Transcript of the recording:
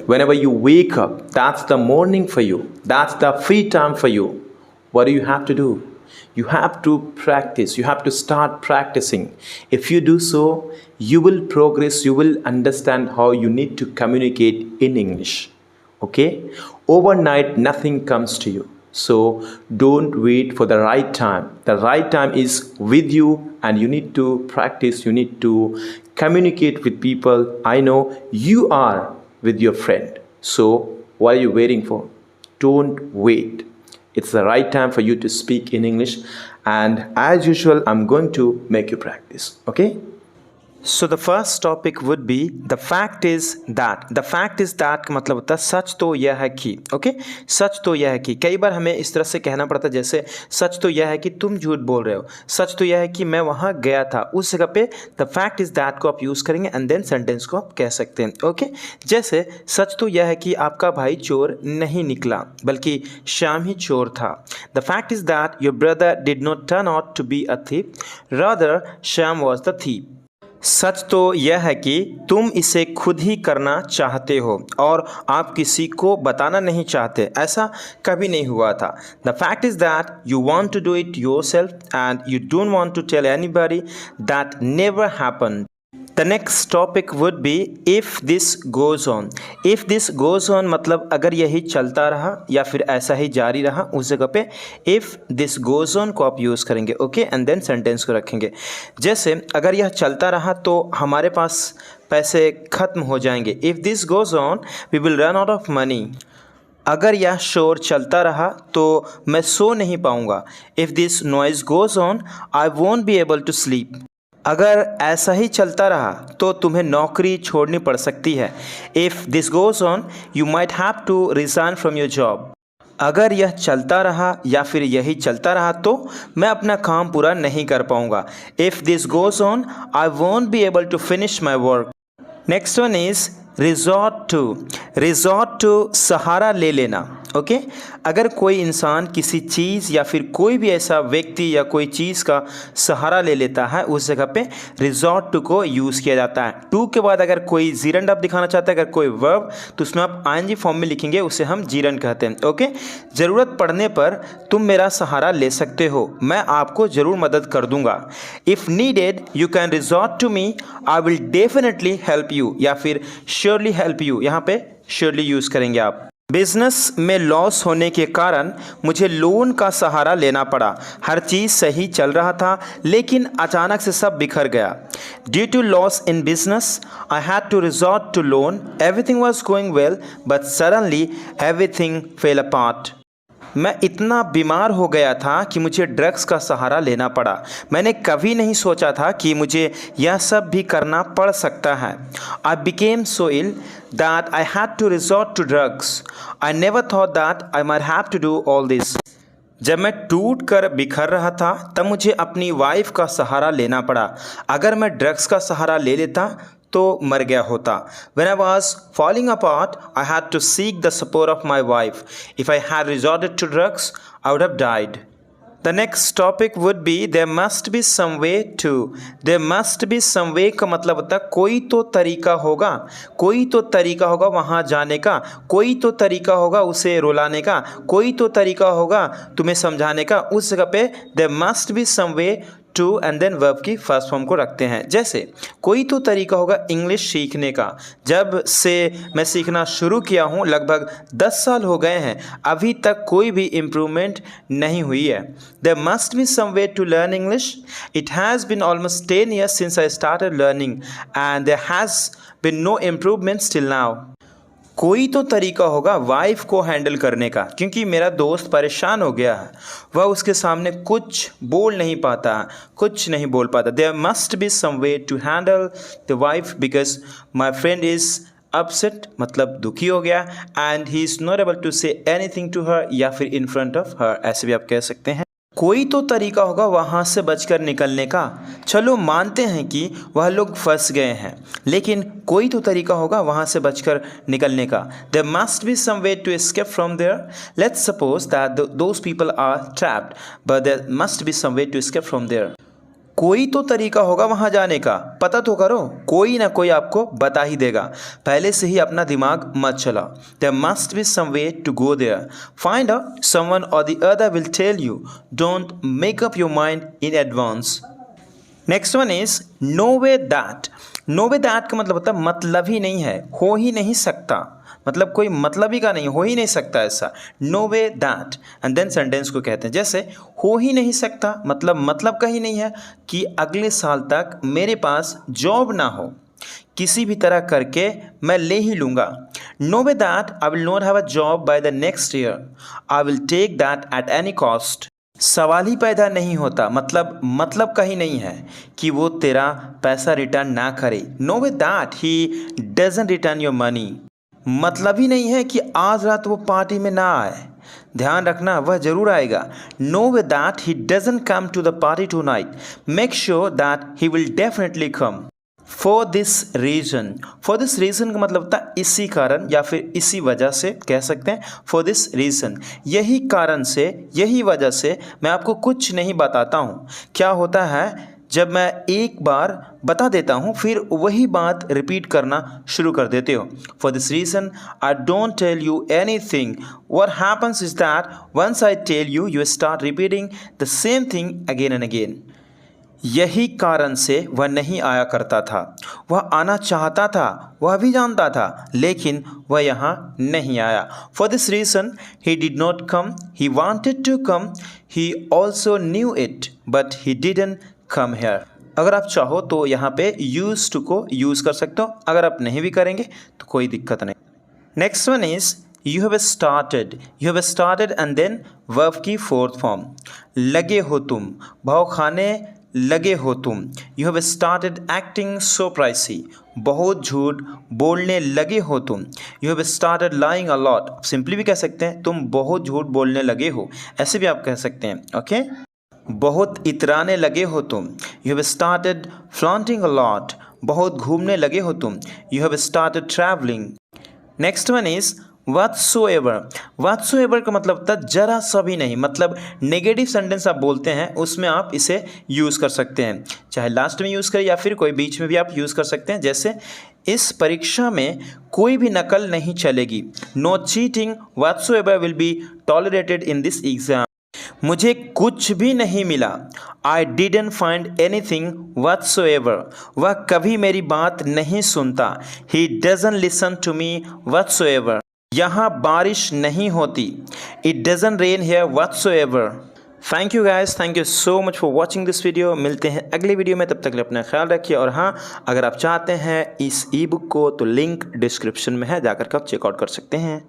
Whenever you wake up, that's the morning for you. That's the free time for you. What do you have to do? You have to practice. You have to start practicing. If you do so, you will progress. You will understand how you need to communicate in English. Okay? Overnight, nothing comes to you. So don't wait for the right time. The right time is with you, and you need to practice. You need to communicate with people. I know you are with your friend. So what are you waiting for? Don't wait. It's the right time for you to speak in English. And as usual, I'm going to make you practice. Okay? So the first topic would be the fact is that. The fact is that का मतलब होता है सच तो यह है कि. Okay, सच तो यह है कि. कई बार हमें इस तरह से कहना पड़ता है, जैसे सच तो यह है कि तुम झूठ बोल रहे हो, सच तो यह है कि मैं वहाँ गया था. उस जगह पे द फैक्ट इज दैट को आप यूज़ करेंगे एंड देन सेंटेंस को आप कह सकते हैं. ओके, जैसे सच तो यह है कि आपका भाई चोर नहीं निकला बल्कि श्याम ही चोर था. The fact is that your brother did not turn out to be a thief, rather Shyam was the thief. सच तो यह है कि तुम इसे खुद ही करना चाहते हो और आप किसी को बताना नहीं चाहते. ऐसा कभी नहीं हुआ था. The fact is that you want to do it yourself and you don't want to tell anybody. That never happen. The next topic would be if this goes on. If this goes on मतलब अगर यही चलता रहा या फिर ऐसा ही जारी रहा, उस जगह पे if this goes on को आप यूज़ करेंगे. ओके, एंड देन सेंटेंस को रखेंगे. जैसे अगर यह चलता रहा तो हमारे पास पैसे ख़त्म हो जाएंगे. If this goes on we will run out of money. अगर यह शोर चलता रहा तो मैं सो नहीं पाऊँगा. If this noise goes on I won't be able to sleep. अगर ऐसा ही चलता रहा तो तुम्हें नौकरी छोड़नी पड़ सकती है. If this goes on you might have to resign from your job. अगर यह चलता रहा या फिर यही चलता रहा तो मैं अपना काम पूरा नहीं कर पाऊँगा. If this goes on I won't be able to finish my work. Next one is resort to. Resort to सहारा ले लेना. ओके, अगर कोई इंसान किसी चीज़ या फिर कोई भी ऐसा व्यक्ति या कोई चीज़ का सहारा ले लेता है, उस जगह पे रिजॉर्ट टू को यूज़ किया जाता है. टू के बाद अगर कोई जीरंड आप दिखाना चाहते हैं, अगर कोई वर्ब, तो उसमें आप आईएनजी फॉर्म में लिखेंगे, उसे हम जीरंड कहते हैं. ओके, ज़रूरत पड़ने पर तुम मेरा सहारा ले सकते हो, मैं आपको ज़रूर मदद कर दूंगा. If needed you can resort to me, I will definitely help you, या फिर श्योरली हेल्प यू. यहाँ पे श्योरली यूज़ करेंगे आप. बिजनेस में लॉस होने के कारण मुझे लोन का सहारा लेना पड़ा. हर चीज़ सही चल रहा था लेकिन अचानक से सब बिखर गया. Due to loss in business I had to resort to loan. Everything was going well but suddenly everything fell apart. मैं इतना बीमार हो गया था कि मुझे ड्रग्स का सहारा लेना पड़ा. मैंने कभी नहीं सोचा था कि मुझे यह सब भी करना पड़ सकता है. I became so ill that I had to resort to drugs. I never thought that I might have to do all this. जब मैं टूट कर बिखर रहा था तब मुझे अपनी वाइफ का सहारा लेना पड़ा. अगर मैं ड्रग्स का सहारा ले लेता तो मर गया होता. When I was falling apart, I had to seek the support of my wife. If I had resorted to drugs, I would have died. The next topic would be there must be some way to. There must be some way का मतलब होता है कोई तो तरीका होगा. कोई तो तरीका होगा वहाँ जाने का. कोई तो तरीका होगा उसे रुलाने का. कोई तो तरीका होगा तुम्हें समझाने का. उस जगह पे there must be some way to and then verb की फर्स्ट फॉर्म को रखते हैं. जैसे कोई तो तरीका होगा इंग्लिश सीखने का. जब से मैं सीखना शुरू किया हूँ लगभग 10 साल हो गए हैं, अभी तक कोई भी इम्प्रूवमेंट नहीं हुई है. There must be some way to learn English. It has been almost 10 years since I started learning and there has been no improvement still now. कोई तो तरीका होगा वाइफ को हैंडल करने का, क्योंकि मेरा दोस्त परेशान हो गया है, वह उसके सामने कुछ बोल नहीं पाता, कुछ नहीं बोल पाता. There must be some way to handle the wife because my friend is upset मतलब दुखी हो गया and he is not able to say anything to her या फिर इन फ्रंट ऑफ हर, ऐसे भी आप कह सकते हैं. कोई तो तरीका होगा वहाँ से बचकर निकलने का. चलो मानते हैं कि वह लोग फंस गए हैं, लेकिन कोई तो तरीका होगा वहाँ से बचकर निकलने का. There must be some way to escape from there. Let's suppose that those people are trapped but there must be some way to escape from there. कोई तो तरीका होगा वहाँ जाने का, पता तो करो, कोई ना कोई आपको बता ही देगा। पहले से ही अपना दिमाग मत चलाओ। There must be some way to go there, find out, someone or the other will tell you, don't make up your mind in advance. Next one is no way that. No way that का मतलब होता है मतलब ही नहीं है, हो ही नहीं सकता, मतलब कोई मतलब ही का नहीं, हो ही नहीं सकता ऐसा। No way that and then sentence को कहते हैं। जैसे हो ही नहीं सकता मतलब का ही नहीं है कि अगले साल तक मेरे पास जॉब ना हो, किसी भी तरह करके मैं ले ही लूँगा। No way that I will not have a job by the next year, I will take that at any cost. सवाल ही पैदा नहीं होता, मतलब का ही नहीं है कि वो तेरा पैसा रिटर्न ना करे। No way that he doesn't return your money, मतलब ही नहीं है कि आज रात वो पार्टी में ना आए, ध्यान रखना वह जरूर आएगा। No way that he doesn't come to the party tonight, make sure that he will definitely come. For this reason, for this reason का मतलब होता है इसी कारण या फिर इसी वजह से कह सकते हैं। फॉर दिस रीज़न, यही कारण से, यही वजह से मैं आपको कुछ नहीं बताता हूँ। क्या होता है जब मैं एक बार बता देता हूँ फिर वही बात रिपीट करना शुरू कर देते हो। For this reason I don't tell you anything, what happens is that once I tell you, you start repeating the same thing again and again. यही कारण से वह नहीं आया करता था, वह आना चाहता था, वह भी जानता था, लेकिन वह यहाँ नहीं आया। For this reason he did not come, he wanted to come, he also knew it but he didn't come here. अगर आप चाहो तो यहाँ पे यूज टू को यूज़ कर सकते हो, अगर आप नहीं भी करेंगे तो कोई दिक्कत नहीं। Next one is you have started and then verb की फोर्थ फॉर्म। लगे हो तुम, भाव खाने लगे हो तुम। You have started acting so pricey, बहुत झूठ बोलने लगे हो तुम। You have started lying a lot, simply भी कह सकते हैं तुम बहुत झूठ बोलने लगे हो, ऐसे भी आप कह सकते हैं। ओके, बहुत इतराने लगे हो तुम। You have started flaunting a lot, बहुत घूमने लगे हो तुम। You have started travelling. Next one is whatsoever. Whatsoever का मतलब होता है जरा सा भी नहीं, मतलब नेगेटिव सेंटेंस आप बोलते हैं उसमें आप इसे यूज़ कर सकते हैं, चाहे लास्ट में यूज़ करें या फिर कोई बीच में भी आप यूज़ कर सकते हैं। जैसे इस परीक्षा में कोई भी नकल नहीं चलेगी, no cheating whatsoever will be tolerated in this exam. मुझे कुछ भी नहीं मिला, I didn't find anything whatsoever, वह कभी मेरी बात नहीं सुनता, he doesn't listen to me whatsoever. यहाँ बारिश नहीं होती, it doesn't rain here whatsoever. Thank you guys, thank you so much for watching this video. मिलते हैं अगले वीडियो में, तब तक के लिए अपना ख्याल रखिए। और हाँ, अगर आप चाहते हैं इस ई बुक को तो लिंक डिस्क्रिप्शन में है, जाकर के आप चेकआउट कर सकते हैं।